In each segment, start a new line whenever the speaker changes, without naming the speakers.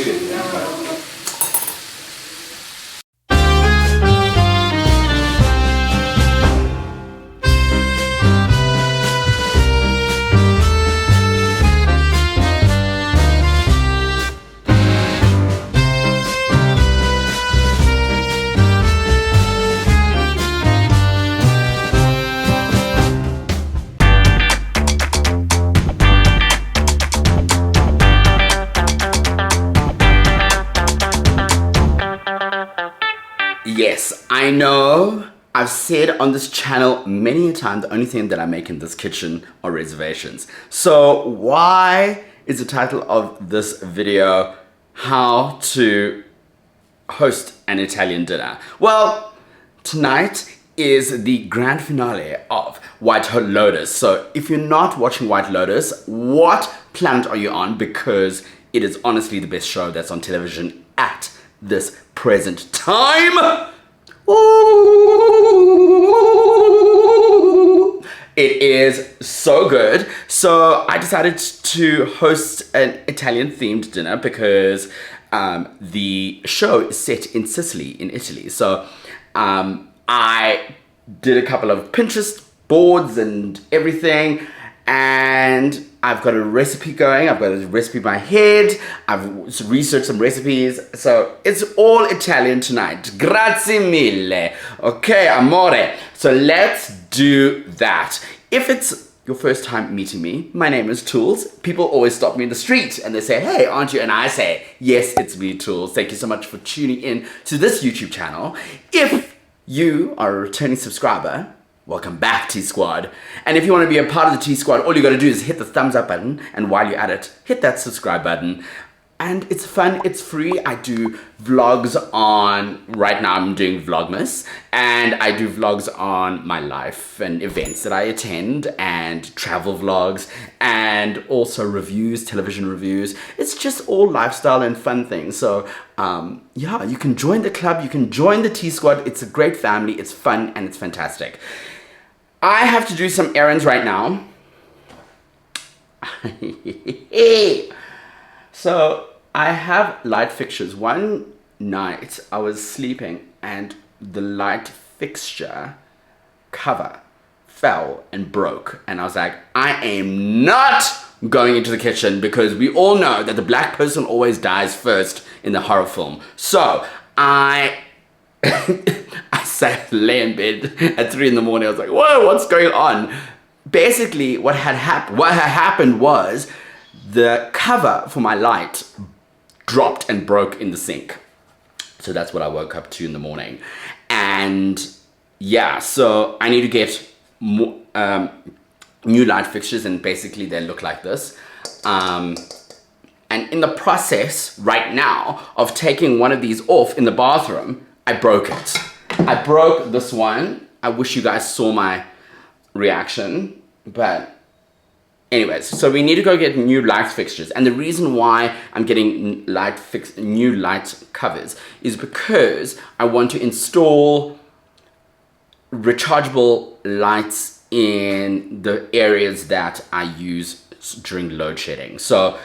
muted. Yes, I know I've said on this channel many a time the only thing that I make in this kitchen are reservations. So why is the title of this video how to host an Italian dinner? Well, tonight is the grand finale of White Lotus. So if you're not watching White Lotus, what planet are you on? Because it is honestly the best show that's on television at this present time. Ooh. It is so good. So I decided to host an Italian themed dinner because the show is set in Sicily, in Italy. So I did a couple of Pinterest boards and everything, and I've got a recipe going. I've got a recipe in my head. I've researched some recipes. So it's all Italian tonight. Grazie mille. Okay, amore. So let's do that. If it's your first time meeting me, my name is Toolz. People always stop me in the street and they say, hey, aren't you? And I say, yes, it's me, Toolz. Thank you so much for tuning in to this YouTube channel. If you are a returning subscriber, welcome back, T-Squad. And if you want to be a part of the T-Squad, all you got to do is hit the thumbs up button, and while you're at it, hit that subscribe button. And it's fun, it's free. I do vlogs on, right now I'm doing Vlogmas, and I do vlogs on my life and events that I attend, and travel vlogs, and also reviews, television reviews. It's just all lifestyle and fun things. So yeah, you can join the club, you can join the T-Squad. It's a great family, it's fun, and it's fantastic. I have to do some errands right now. So I have light fixtures. One night I was sleeping and the light fixture cover fell and broke. And I was like, I am not going into the kitchen, because we all know that the black person always dies first in the horror film. So I lay in bed at 3 in the morning. I was like, whoa, what's going on? Basically, what had happened was the cover for my light dropped and broke in the sink. So that's what I woke up to in the morning. And yeah, so I need to get more, new light fixtures, and basically they look like this. And in the process right now of taking one of these off in the bathroom, I broke it. I broke this one. I wish you guys saw my reaction, but anyways, so we need to go get new light fixtures. And the reason why I'm getting new light covers is because I want to install rechargeable lights in the areas that I use during load shedding. So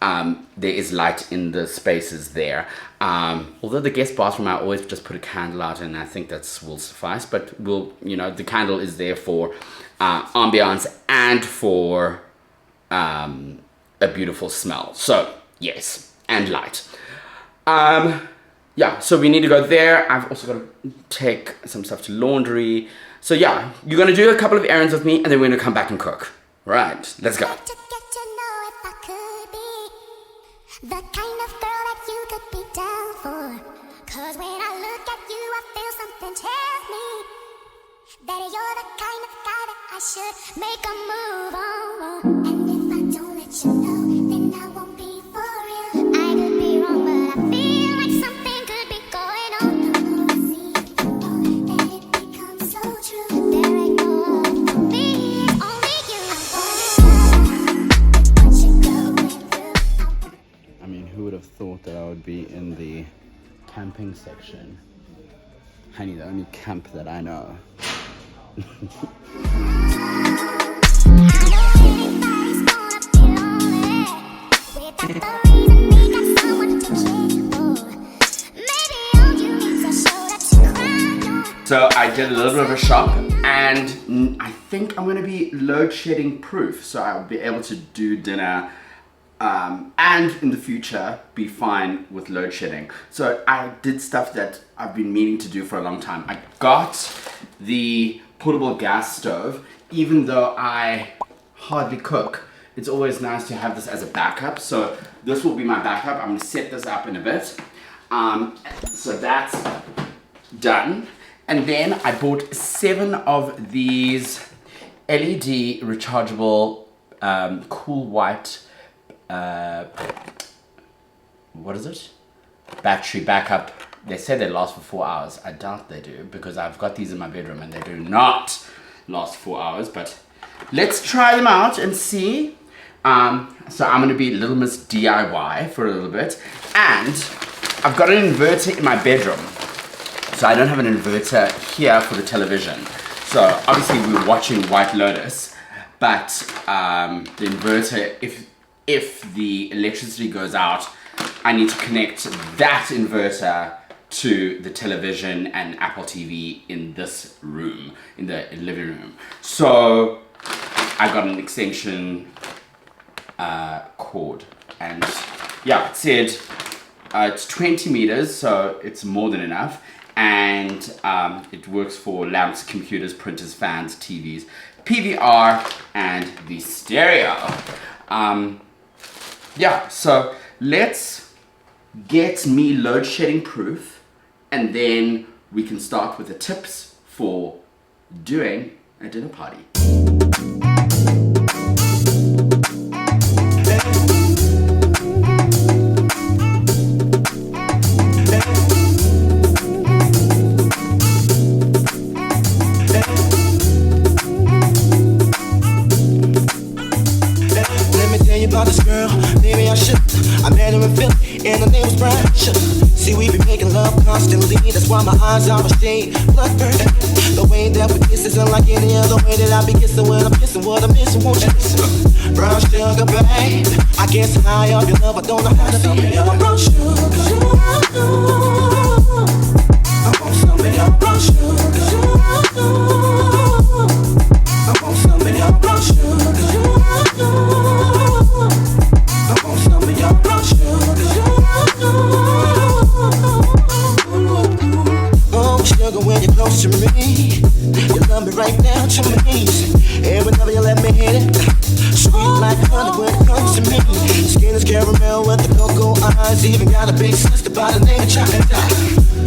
there is light in the spaces there. Although the guest bathroom, I always just put a candle out, and I think that will suffice. But the candle is there for ambiance and for a beautiful smell. So yes, and light. Yeah, so we need to go there. I've also got to take some stuff to laundry. So yeah, you're gonna do a couple of errands with me, and then we're gonna come back and cook. Right, let's go.
The kind of girl that you could be down for. Cause when I look at you, I feel something tell me that you're the kind of guy that I should make a move on. And if I don't let you know, then I won't be for real. I could be wrong, but I feel like something could be going on. The more I see you, then it becomes so true. There ain't no one for me, it's only you. What you going through?
I mean, who would have thought that I would be in the camping section? Honey, the only camp that I know.
Without the reason, we got someone to cheer.
So I did a little bit of a shop, and I think I'm going to be load shedding proof, so I'll be able to do dinner and in the future be fine with load shedding. So I did stuff that I've been meaning to do for a long time. I got the portable gas stove. Even though I hardly cook, it's always nice to have this as a backup. So this will be my backup. I'm going to set this up in a bit. So that's done. And then I bought 7 of these LED rechargeable cool white what is it? Battery backup. They say they last for 4 hours. I doubt they do, because I've got these in my bedroom and they do not last 4 hours, but let's try them out and see. So I'm going to be Little Miss DIY for a little bit, and I've got an inverter in my bedroom, so I don't have an inverter here for the television. So obviously we're watching White Lotus, but the inverter, if the electricity goes out, I need to connect that inverter to the television and Apple TV in this room, in the living room. So I got an extension cord, and yeah, it said it's 20 meters, so it's more than enough, and it works for lamps, computers, printers, fans, TVs, PVR, and the stereo. Yeah, so let's get me load shedding proof, and then we can start with the tips for doing a dinner party.
This girl, maybe I should. I met her in Philly, and her name was Brian. See, we be making love constantly. That's why my eyes are a shade bloodburning. The way that we kiss isn't like any other way that I be kissing when I'm kissing what I'm missing. Won't you listen? Brown sugar, babe. I guess high up your love, I don't know how to be your brown sugar. I want some of your brown sugar. I want some of your brown sugar. Oh, sugar, when you're close to me, you love me right down to my knees. And whenever you let me hit it, sweet like honey when it comes to me. Skin is caramel with the cocoa eyes. Even got a big sister by the name of Chocolate.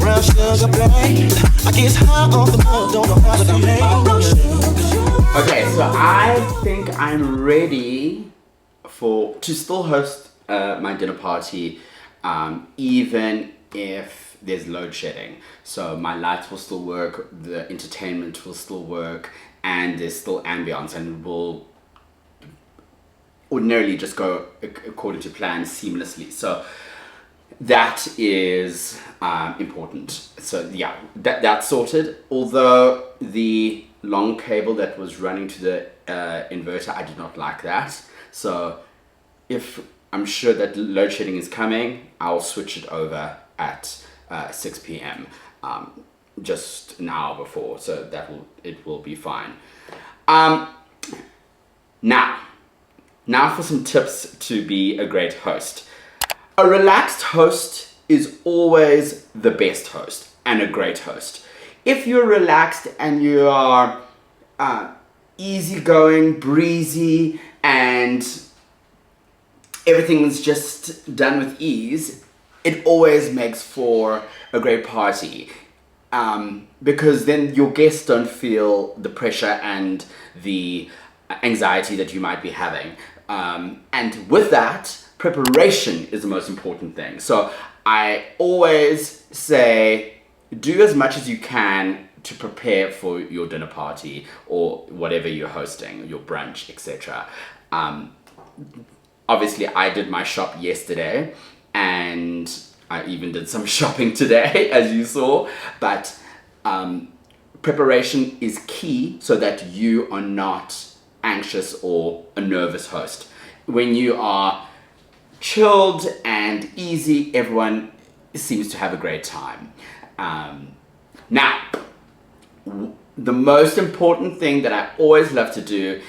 Brown sugar, babe. I guess high off the love, don't know how to behave.
Okay, so I think I'm ready to still host my dinner party, even if there's load shedding. So my lights will still work, the entertainment will still work, and there's still ambience, and will ordinarily just go according to plan seamlessly. So that is important. So yeah, that's sorted. Although the long cable that was running to the inverter, I did not like that. So if I'm sure that load shedding is coming, I'll switch it over at 6 p.m. Just an hour before, so it will be fine. Now for some tips to be a great host. A relaxed host is always the best host and a great host. If you're relaxed and you are easygoing, breezy, and everything's just done with ease, it always makes for a great party, because then your guests don't feel the pressure and the anxiety that you might be having. And with that, preparation is the most important thing. So I always say, do as much as you can to prepare for your dinner party or whatever you're hosting, your brunch, etc. Obviously, I did my shop yesterday, and I even did some shopping today, as you saw. But preparation is key so that you are not anxious or a nervous host. When you are chilled and easy, everyone seems to have a great time. Now, the most important thing that I always love to do,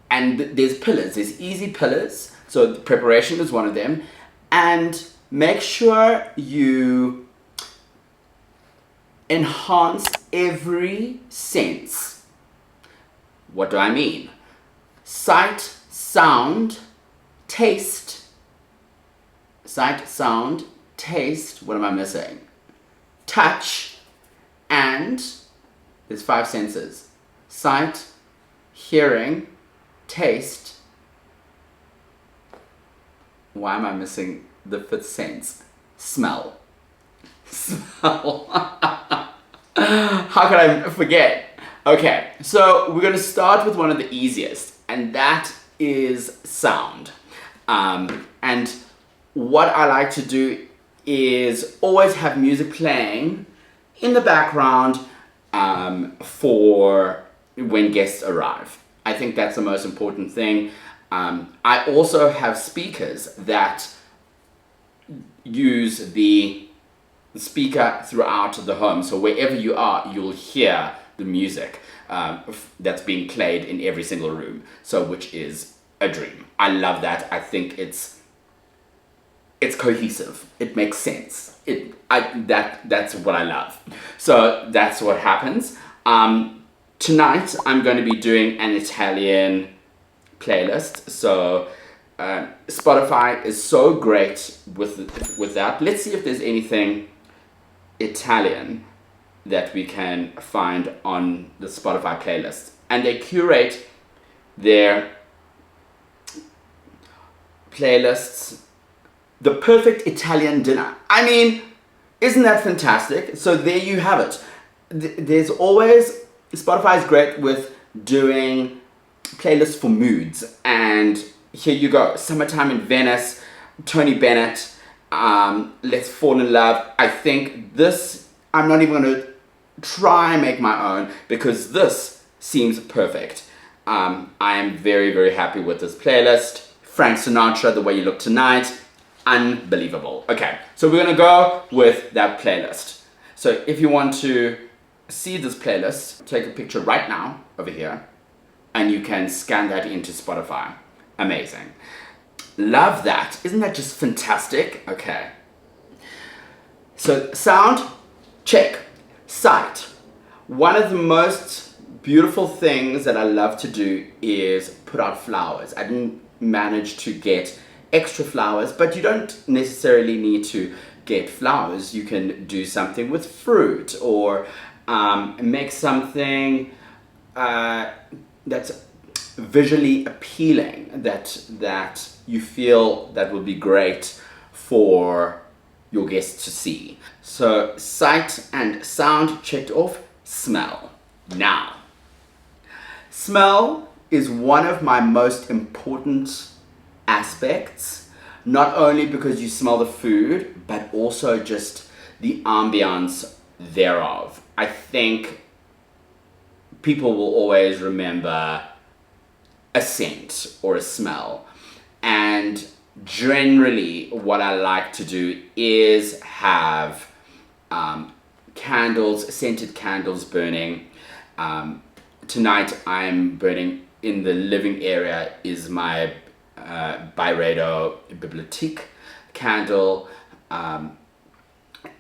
and there's pillars, there's easy pillars, so the preparation is one of them, and make sure you enhance every sense. What do I mean? Sight, sound, taste. Sight, sound, taste, what am I missing? Touch, and there's 5 senses. Sight, hearing, taste. Why am I missing the 5th sense? Smell. Smell. How could I forget? Okay, so we're going to start with one of the easiest, and that is sound. And what I like to do is always have music playing in the background for when guests arrive. I think that's the most important thing. I also have speakers that use the speaker throughout the home, so wherever you are, you'll hear the music that's being played in every single room, so which is a dream. I love that. I think it's cohesive. It makes sense. That's what I love. So that's what happens. Tonight I'm going to be doing an Italian playlist. So Spotify is so great with that. Let's see if there's anything Italian that we can find on the Spotify playlist. And they curate their playlists, the perfect Italian dinner. I mean, isn't that fantastic? So there you have it. There's always, Spotify is great with doing playlists for moods. And here you go, Summertime in Venice, Tony Bennett, Let's Fall in Love. I think this, I'm not even going to try and make my own because this seems perfect. I am very, very happy with this playlist. Frank Sinatra, The Way You Look Tonight, unbelievable. Okay, so we're gonna go with that playlist. So if you want to see this playlist, take a picture right now over here and you can scan that into Spotify. Amazing. Love that. Isn't that just fantastic? Okay. So sound, check. Sight. One of the most beautiful things that I love to do is put out flowers. I didn't manage to get extra flowers, but you don't necessarily need to get flowers. You can do something with fruit or make something that's visually appealing, that you feel that will be great for your guests to see. So sight and sound checked off. Smell. Now, smell is one of my most important aspects, not only because you smell the food, but also just the ambiance thereof. I think people will always remember a scent or a smell, and generally what I like to do is have candles, scented candles burning. Tonight I'm burning in the living area is my Byredo Bibliothèque candle, and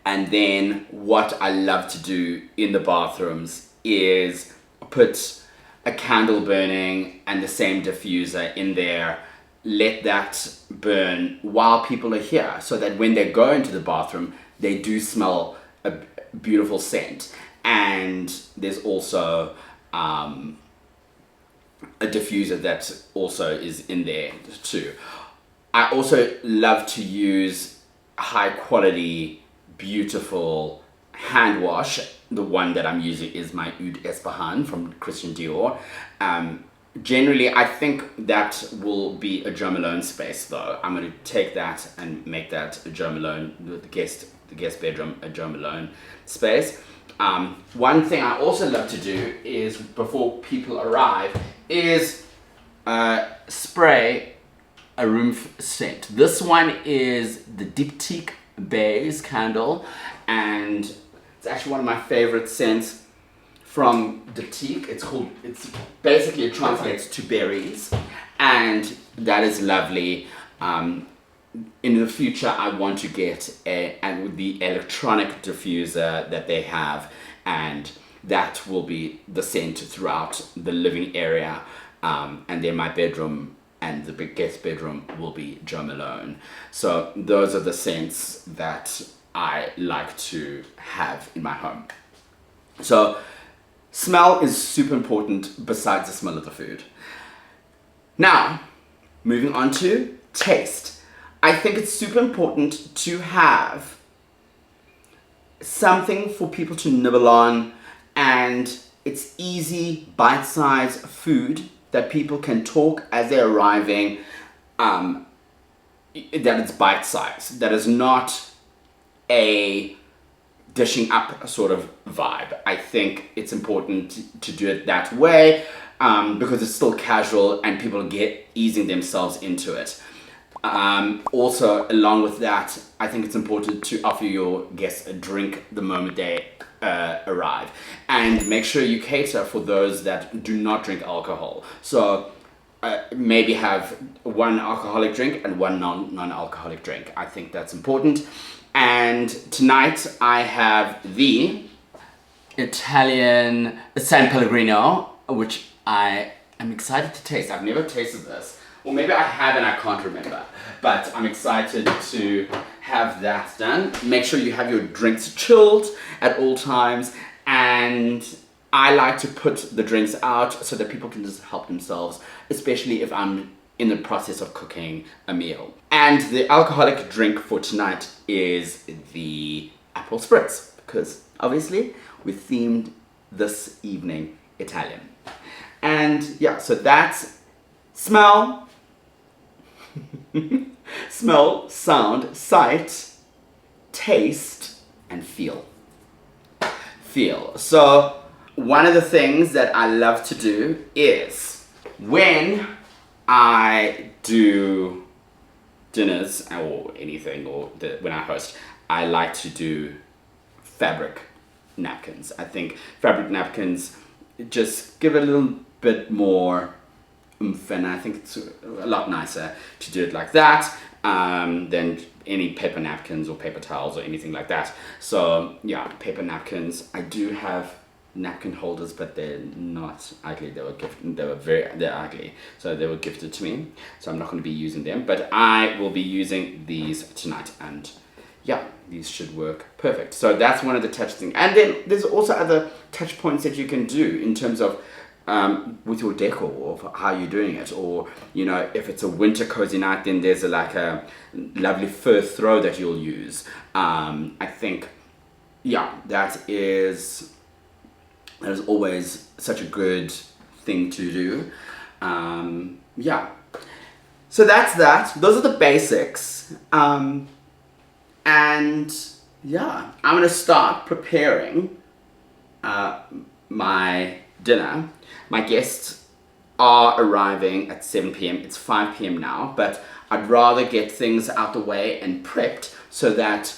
then what I love to do in the bathrooms is put a candle burning and the same diffuser in there, let that burn while people are here, so that when they go into the bathroom they do smell a beautiful scent. And there's also a diffuser that also is in there too. I also love to use high quality, beautiful hand wash. The one that I'm using is my Oud Espahan from Christian Dior. Generally, I think that will be a Jo Malone space though. I'm going to take that and make that a Jo Malone, the guest bedroom, a Jo Malone space. One thing I also love to do is, before people arrive, is spray a room scent. This one is the Diptyque Bays candle, and it's actually one of my favorite scents from the teak. It's basically, it translates to berries, and that is lovely. In the future, I want to get the electronic diffuser that they have, and that will be the scent throughout the living area. And then my bedroom and the guest bedroom will be Jo Malone. So those are the scents that I like to have in my home. So smell is super important besides the smell of the food. Now, moving on to taste. I think it's super important to have something for people to nibble on, and it's easy, bite-sized food that people can talk as they're arriving, that it's bite-sized, that is not a dishing up sort of vibe. I think it's important to do it that way, because it's still casual and people easing themselves into it. Also, along with that, I think it's important to offer your guests a drink the moment they arrive, and make sure you cater for those that do not drink alcohol. So maybe have one alcoholic drink and one non-alcoholic drink. I think that's important. And tonight I have the Italian San Pellegrino, which I am excited to taste. I've never tasted this. Or maybe I have and I can't remember. But I'm excited to have that done. Make sure you have your drinks chilled at all times. And I like to put the drinks out so that people can just help themselves, especially if I'm in the process of cooking a meal. And the alcoholic drink for tonight is the Aperol Spritz, because obviously we themed this evening Italian. And yeah, so that's smell, smell, sound, sight, taste, and feel. Feel. So one of the things that I love to do is when I do dinners or anything, or when I host, I like to do fabric napkins. I think fabric napkins just give it a little bit more oomph, and I think it's a lot nicer to do it like that than any paper napkins or paper towels or anything like that. So yeah, paper napkins. I do have napkin holders, but they're not ugly. They were gifted. They're ugly, so they were gifted to me. So I'm not going to be using them, but I will be using these tonight, and yeah, these should work perfect. So that's one of the touch things. And then there's also other touch points that you can do in terms of with your decor, or how you're doing it, or you know, if it's a winter cozy night, then there's like a lovely fur throw that you'll use. I think, yeah, that is always such a good thing to do. Yeah, so that's that. Those are the basics. And yeah, I'm gonna start preparing my dinner. My guests are arriving at 7 p.m. It's 5 p.m. now, but I'd rather get things out the way and prepped so that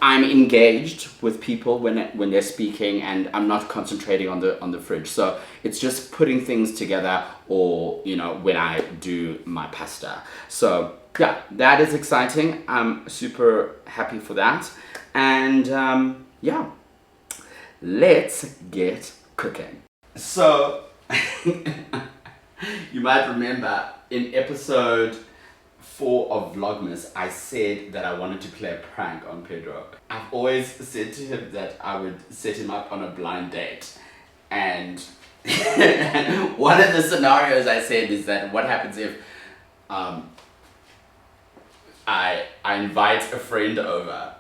I'm engaged with people when they're speaking, and I'm not concentrating on the fridge. So it's just putting things together, or you know, when I do my pasta. So yeah, that is exciting. I'm super happy for that. And yeah, let's get cooking. So you might remember in episode 4 of Vlogmas, I said that I wanted to play a prank on Pedro. I've always said to him that I would set him up on a blind date. And one of the scenarios I said is that what happens if I invite a friend over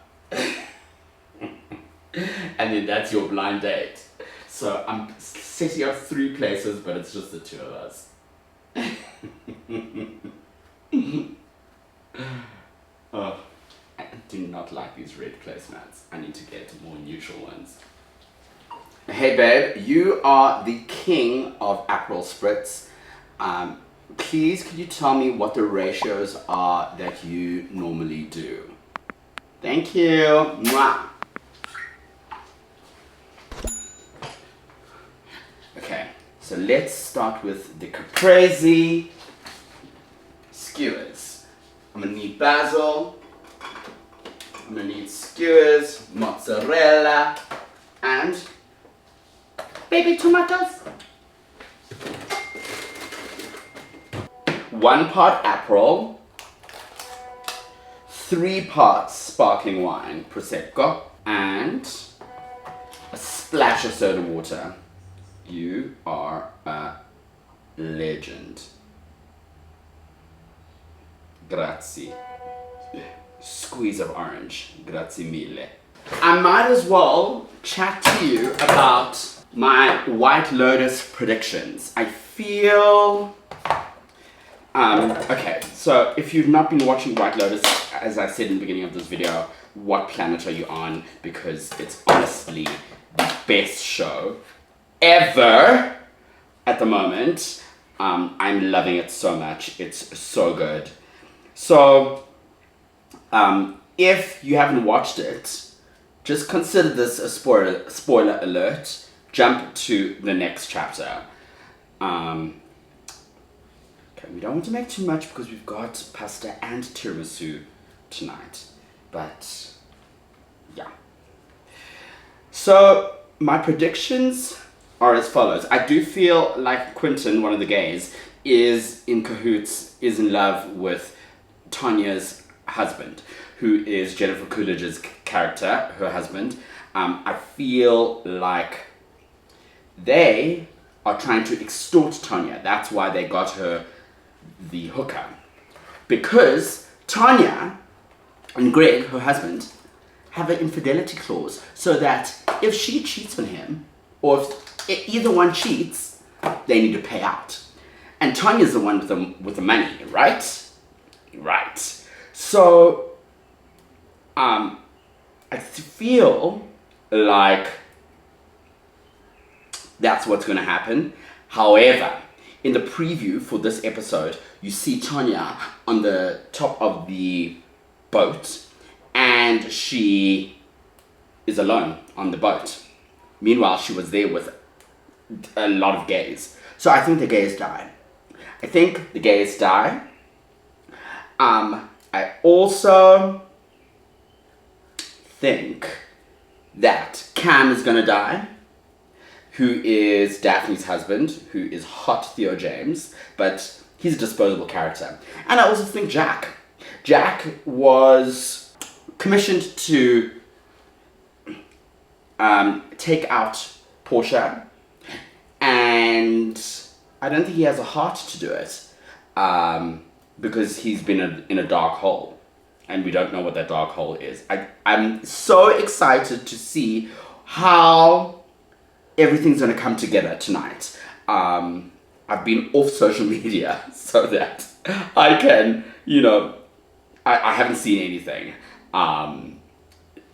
and then that's your blind date. So I'm setting up 3 places, but it's just the 2 of us. Oh, I do not like these red placemats. I need to get more neutral ones. Hey babe, you are the king of Aperol Spritz. Please, could you tell me what the ratios are that you normally do? Thank you. Mwah. So let's start with the caprese skewers. I'm gonna need basil, I'm gonna need skewers, mozzarella, and baby tomatoes. 1 part Aperol, 3 parts sparkling wine, Prosecco, and a splash of soda water. You are a legend. Grazie. Squeeze of orange. Grazie mille. I might as well chat to you about my White Lotus predictions. I feel... okay, so if you've not been watching White Lotus, as I said in the beginning of this video, what planet are you on? Because it's honestly the best show ever at the moment. I'm loving it so much. It's so good. So, if you haven't watched it, just consider this a spoiler alert. Jump to the next chapter. Okay, we don't want to make too much because we've got pasta and tiramisu tonight. But, yeah. So, my predictions are as follows. I do feel like Quentin, one of the gays, is in cahoots, is in love with Tanya's husband, who is Jennifer Coolidge's character, her husband. I feel like they are trying to extort Tanya. That's why they got her the hooker. Because Tanya and Greg, her husband, have an infidelity clause, so that if she cheats on him, or if either one cheats, they need to pay out. And Tanya's the one with the money, right? Right. So, I feel like that's what's going to happen. However, in the preview for this episode, you see Tanya on the top of the boat, and she is alone on the boat. Meanwhile, she was there with a lot of gays. So I think the gays die. I also think that Cam is gonna die, who is Daphne's husband, who is hot Theo James, but he's a disposable character. And I also think Jack was commissioned to take out Portia, and I don't think he has a heart to do it, because he's been in a dark hole, and we don't know what that dark hole is. I'm so excited to see how everything's going to come together tonight. I've been off social media so that I can, I haven't seen anything.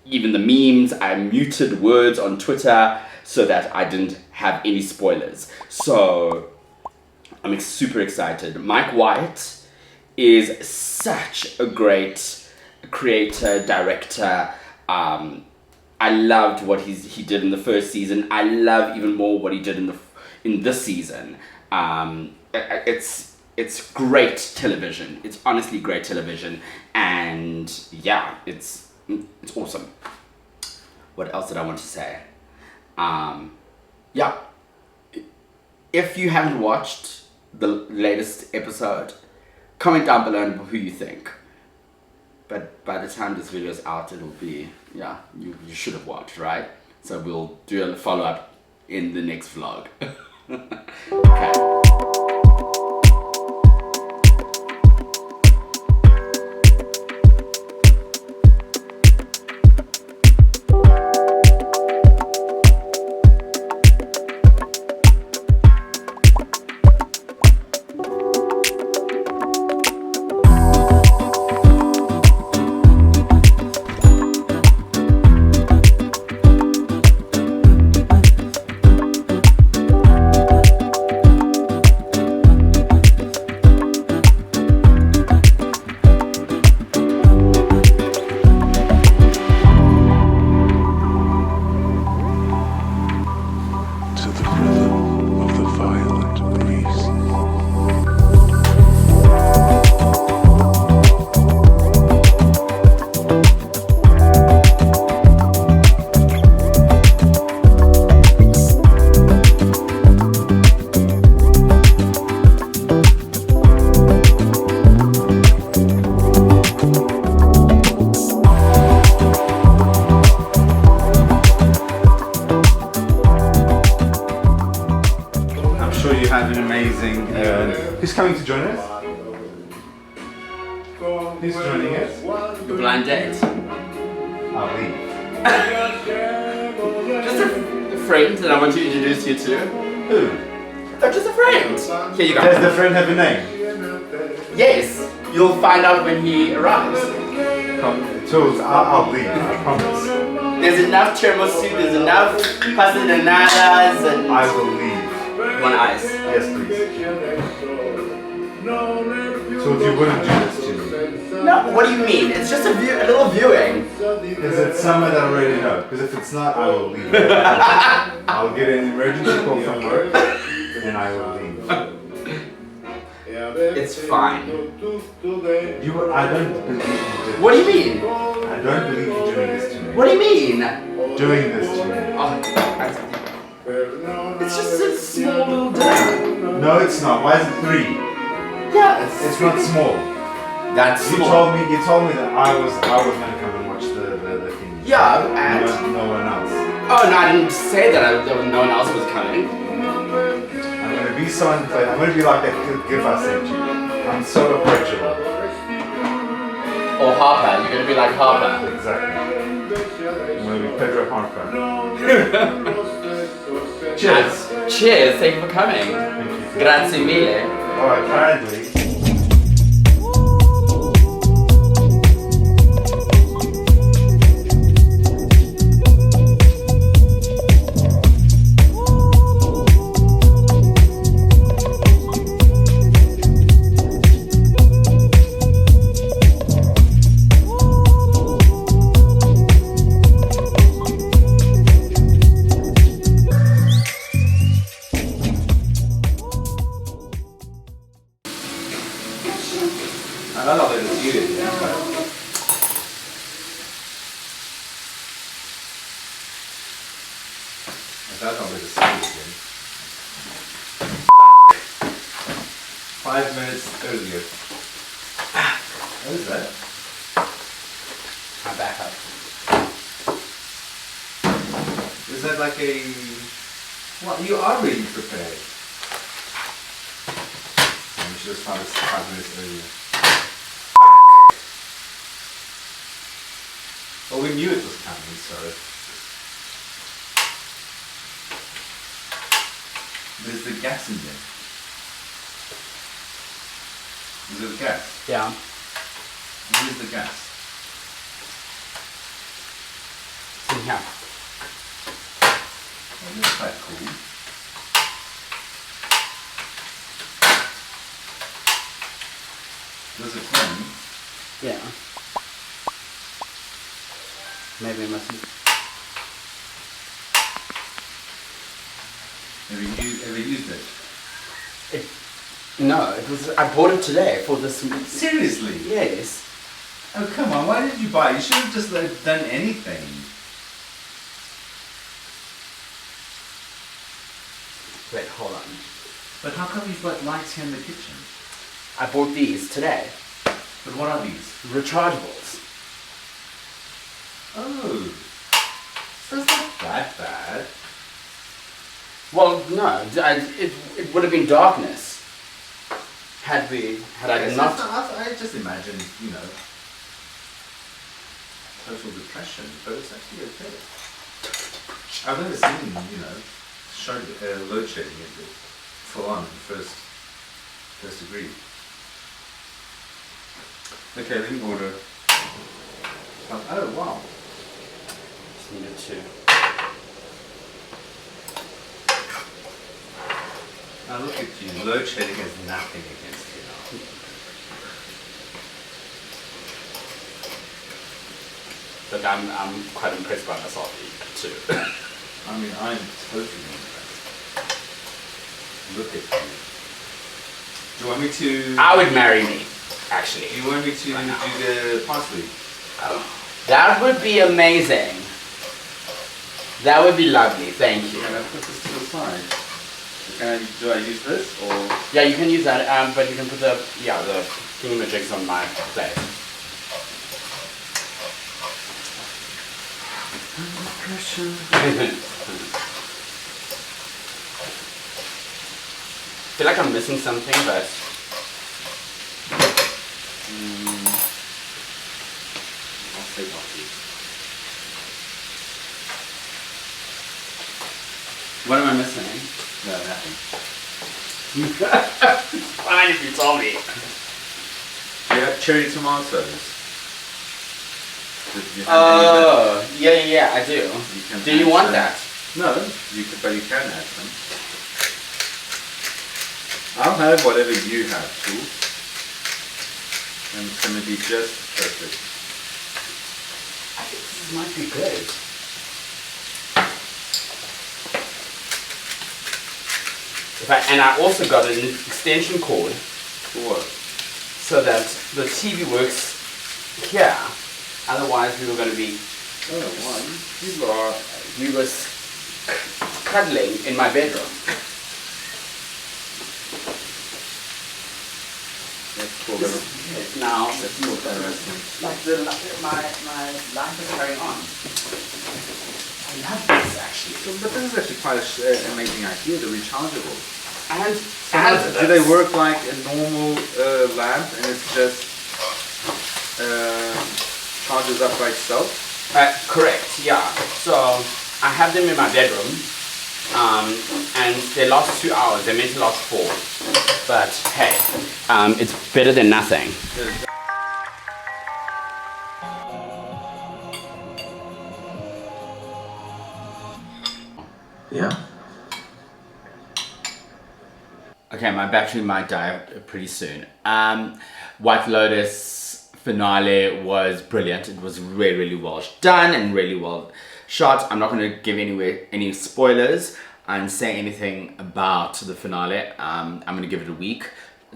Even the memes, I muted words on Twitter so that I didn't have any spoilers. So I'm super excited. Mike White is such a great creator, director. I loved what he did in the first season. I love even more what he did in this season. It's great television. It's honestly great television, and yeah, it's awesome. What else did I want to say? Yeah, if you haven't watched the latest episode, comment down below who you think. But by the time this video is out, it'll be, yeah, you should have watched, right? So we'll do a follow-up in the next vlog. Okay.
Who's coming to join us? Who's joining us?
The blind date.
I'll leave.
Just a friend that I want to introduce you to.
Who?
Oh, just a friend. Here you go.
Does the friend have a name?
Yes, you'll find out when he arrives.
Toolz, I'll leave, I promise.
There's enough tiramisu, there's enough pastelinadas and...
I will leave.
One ice.
Yes, please. Toolz, you wouldn't do this to me.
No, what do you mean? It's just a little viewing.
Is it someone that I already know? Because if it's not, I will leave. I'll get an emergency call from work and I will leave.
It's fine.
I don't believe you did.
What do you mean?
I don't believe you're doing this to me.
What do you mean?
Doing this to me.
Oh, it's just a small little dinner.
No, it's not. Why is it 3?
Yeah,
It's not small.
That's
You
small.
told me that I was gonna come and watch the thing.
Yeah, and...
No one else.
Oh, no, I didn't say that no one else was coming.
I'm gonna be so unfair. I'm gonna be like that gift I sent you. I'm so approachable.
Or Harper, you're gonna be like Harper.
Exactly. I'm gonna be Pedro Harper. Cheers.
Cheers, thank you for coming.
Thank you.
Grazie mille.
Alright, apparently. I don't know that it's you, but... I don't know that it's you again. 5 minutes earlier. What is that?
My backup.
Is that like a... Well, you are really prepared. We should have found this 5 minutes earlier. Well, we knew it was coming, so... There's the gas in there. Is it the gas?
Yeah.
Where's the gas?
In here.
Oh, that's quite cool. Does it run?
Yeah. Maybe I mustn't.
Have you ever used it?
No, it was. I bought it today for this.
Seriously?
Yes.
Oh, come on, why did you buy it? You should have just done anything.
Wait, hold on.
But how come you've got lights here in the kitchen?
I bought these today.
But what are these?
Rechargeables.
Oh, so it's not that bad.
Well, no, it would have been darkness had I not.
I just imagine, you know, total depression, but it's actually okay. I've never seen, you know, load shedding in the full on first degree. Okay, let me order. Oh wow.
Just needed to.
Now look at you, load shedding has nothing against you now.
But I'm quite impressed by myself too.
I mean, I'm totally impressed. Look at you. Do you want me to...
I would marry me, actually.
Do you want me to do the parsley?
That would be amazing. That would be lovely, thank you.
Can I put this to the side? Do I use this or?
Yeah, you can use that, but you can put the thingamajigs on my plate. I feel like I'm missing something, but What am I missing?
No, nothing.
Fine if you told me.
Do you have cherry tomatoes? Did you have
Oh, yeah, I do.
can
Do you
add
want
some.
that?
No, but you can add some. I'll have whatever you have, Toolz. And it's going to be just perfect.
I think this might be good. And I also got an extension cord
For what?
so that the TV works here. Otherwise, we were going to be.
Oh, wow.
We were cuddling in my bedroom.
Let's call them.
Now,
Let's call them.
like my life is carrying on. I love this actually.
So, but this is actually quite an amazing idea, the rechargeable.
And
Do they work like a normal lamp and it's just charges up by itself?
Correct, yeah. So I have them in my bedroom, and they last 2 hours. They're meant to last 4, but hey, it's better than nothing.
Yeah.
Okay, my battery might die pretty soon. White Lotus Finale was brilliant. It was really, really well done and really well shot. I'm not going to give any spoilers and say anything about the finale. I'm going to give it a week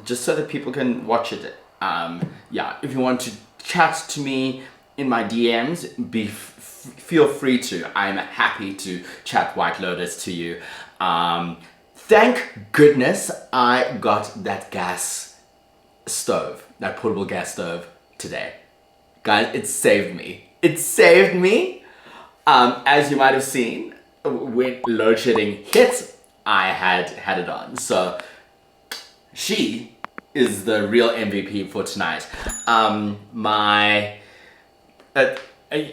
just so that people can watch it. Yeah, if you want to chat to me in my DMs, feel free to. I'm happy to chat White Lotus to you. Thank goodness I got that gas stove, that portable gas stove today. Guys, it saved me. It saved me. As you might have seen, when load shedding hit, I had it on. So she is the real MVP for tonight.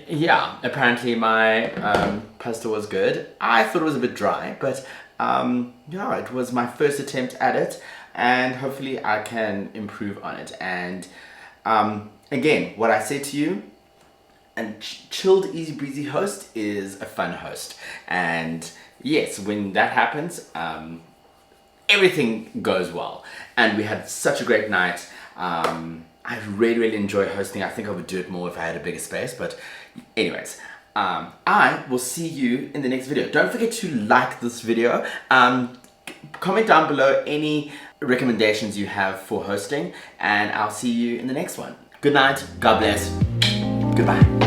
Yeah, apparently my pasta was good. I thought it was a bit dry, but yeah, it was my first attempt at it, and hopefully I can improve on it. And again, what I say to you, a chilled, easy breezy host is a fun host. And yes, when that happens, everything goes well. And we had such a great night. I really, really enjoy hosting. I think I would do it more if I had a bigger space, but anyways, I will see you in the next video. Don't forget to like this video. Comment down below any recommendations you have for hosting, and I'll see you in the next one. Good night, God bless, goodbye.